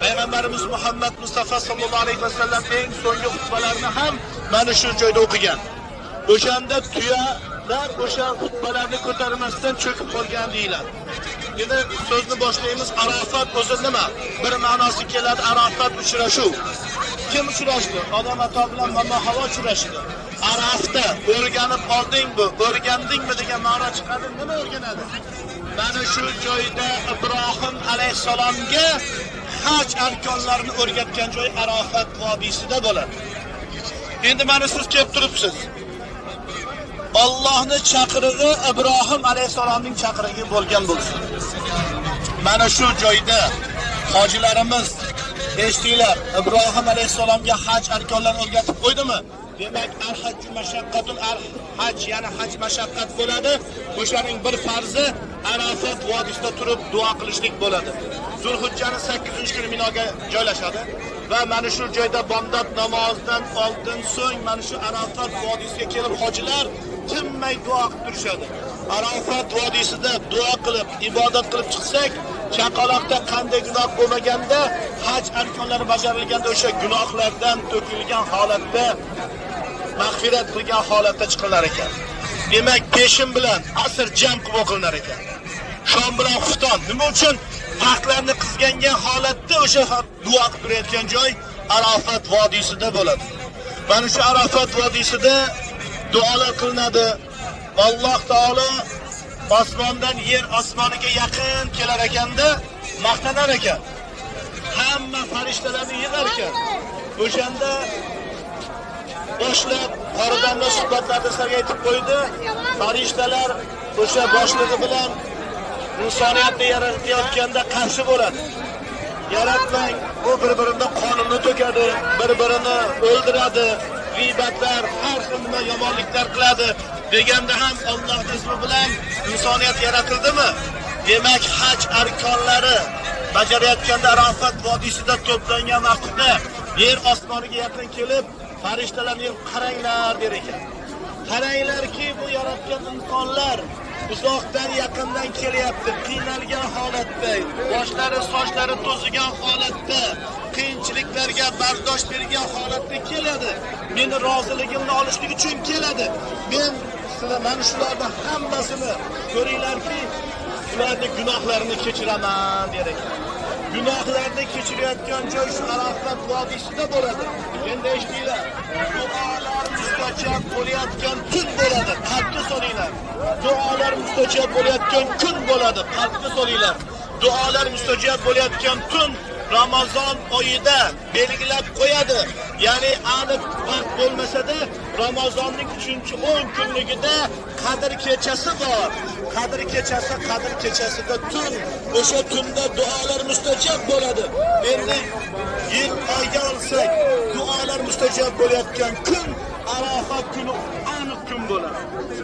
Payg'ambarimiz Muhammad Mustafa sallallohu alayhi vasallam eng so'nggi xutbalarini ham mana shu joyda o'qigan. O'shanda tuyalar o'sha xutbalarni ko'tarmasdan cho'kib qolgan deyiladi. Endi so'zni boshlaymiz. Arafat o'zi nima? Bir ma'nosi keladi, Arafat uchrashuv. Kim uchrashdi? Odam ato bilan Momo Havo uchrashdi. Arafda o'rganib olding bu, o'rgandingmi degan ma'no chiqadi. Nima o'rganadi? Mana shu joyda Ibrohim alayhisalomga haj arkonlarini o'rgatgan joy Arafat vodiysida bo'ladi. Endi mana siz kelib turibsiz. Allohning chaqirig'i Ibrohim alayhisalomning chaqirigi bo'lgan bo'lsin. Mana shu joyda hojilarimiz eshitdilar, Ibrohim alayhisalomga haj arkonlarini o'rgatib qo'ydimi? Demak, al-hajj mashaqqatul al-hajj, ya'ni haj mashaqqat bo'ladi. O'shaning bir farzi Arafat vodiysida turib duo qilishlik bo'ladi. Zulhijjaning 8-kuni Minoga joylashadi va mana shu joyda bomdod namozidan oldin so'ng mana shu Arafat vodiysiga kelib hojilar tinmay duo qilib turishadi. Arafat vodiysida duo qilib, ibodat qilib chiqsak, chaqaloqda qanday gunoh bo'lmaganda, haj arkonlari bajarilganda o'sha gunohlardan to'kilgan holatda mag'firat qilgan holatda chiqilar ekan. Demak, peshin bilan asr jam qilib o'qilar ekan. Shom bilan xufton. Nima uchun? Vaqtlarni qizgangan holatda o'sha duo qilib turayotgan joy Arafat vodiysida bo'ladi. Mana shu Arafat vodiysida duolar qilinadi. Alloh taolo osmondan yer osmoniga yaqin kelar ekanda maqtanar ekan. Hamma farishtalarni yig'ar ekan. O'shanda boshlab qoridanlar suhbatlarda sizlarga aytib qo'ydi. Farishtalar o'sha boshlig'i bilan insoniyatni yaratayotganda qarshi bo'ladi. Yaratmang, bu bir-birining qonini to'kadi, bir-birini o'ldiradi, g'iybatlar, har xil yomonliklar qiladi deganda ham Alloh ismi bilan insoniyat yaratildimi? Demak, haj arkonlari bajarayotganda Arafat vodiysida to'plangan vaqtda yer osmoniga yaqin kelib, farishtalarni qaranglar der ekan. Qaranglarki, bu yaratgan insonlar uzoqdan yaqindan kelyapti, qiynalgan holatda, boshlari, sochlari to'zigan holatda, qiyinchiliklarga bardosh bergan holatda keladi. Meni roziligimni olishlik uchun keladi. Men sizlar mana shularning hammasini ko'ringlarki, ularning gunohlarini kechiraman der ekan. Gunohlarni kechirayotgan joy shu Arafat vodiysida bo'ladi. Endi eshitinglar. Duolar mustajab bo'layotgan kun bo'ladi. Qalbga solinglar. Duolar mustajab bo'layotgan kun bo'ladi. Qalbga solinglar. Duolar mustajab bo'layotgan tun Ramazon oyida belgilab qo'yadi. Ya'ni aniq vaqt bo'lmasa-da, Ramazonning 3-10 kunligida Qadr kechasi bor. Qadr kechasida tun, o'sha tunda duolar mustajab bo'ladi. Endi yil oyga olsak, duolar mustajab bo'layotgan kun Arafat kuni aniq kun bo'ladi.